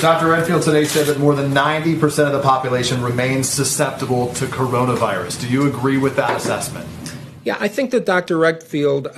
Dr. Redfield today said that more than 90% of the population remains susceptible to coronavirus. Do you agree with that assessment? Yeah, I think that Dr. Redfield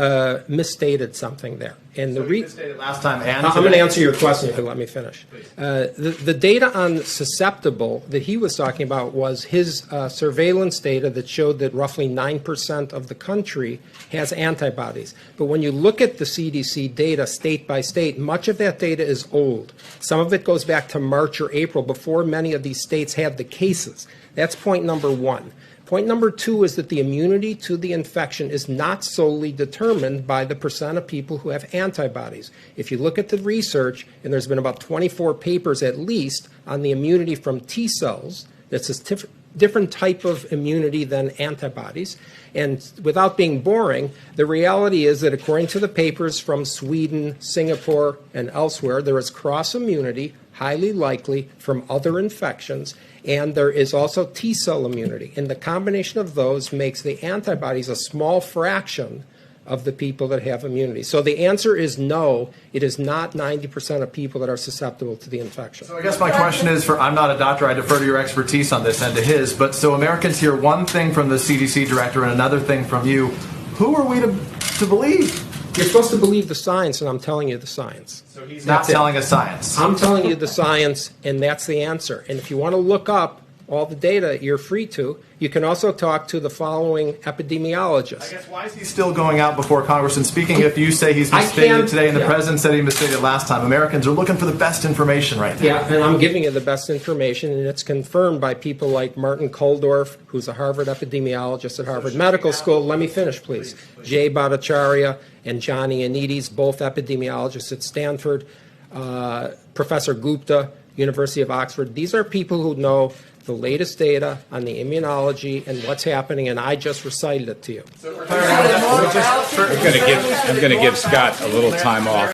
misstated something there. And so he misstated last time and I'm going to answer your question if you let me finish. The data on susceptible that he was talking about was his surveillance data that showed that roughly 9% of the country has antibodies. But when you look at the CDC data state by state, much of that data is old. Some of it goes back to March or April before many of these states had the cases. That's point number one. Point number two is that the immunity to the infection is not solely determined by the percent of people who have antibodies. If you look at the research, and there's been about 24 papers at least on the immunity from T cells, that's a different type of immunity than antibodies. And without being boring, the reality is that according to the papers from Sweden, Singapore, and elsewhere, there is cross-immunity, highly likely, from other infections, and there is also T-cell immunity. And the combination of those makes the antibodies a small fraction of the people that have immunity. So the answer is no, it is not 90% of people that are susceptible to the infection. So I guess my question is, I'm not a doctor, I defer to your expertise on this and to his, but so Americans hear one thing from the CDC director and another thing from you. Who are we to believe? You're supposed to believe the science, and I'm telling you the science. So he's not telling us science. I'm telling you the science, and that's the answer. And if you want to look up all the data, you're free to. You can also talk to the following epidemiologists. I guess why is he still going out before Congress and speaking if you say he's misstated today and the president said he misstated last time? Americans are looking for the best information right now. Yeah, and I'm giving you the best information, and it's confirmed by people like Martin Kulldorff, who's a Harvard epidemiologist at Harvard Medical School. Let me finish, please. Jay Bhattacharya and Johnny Anides, both epidemiologists at Stanford. Professor Gupta, University of Oxford. These are people who know the latest data on the immunology and what's happening, and I just recited it to you. I'm going to give Scott a little time off.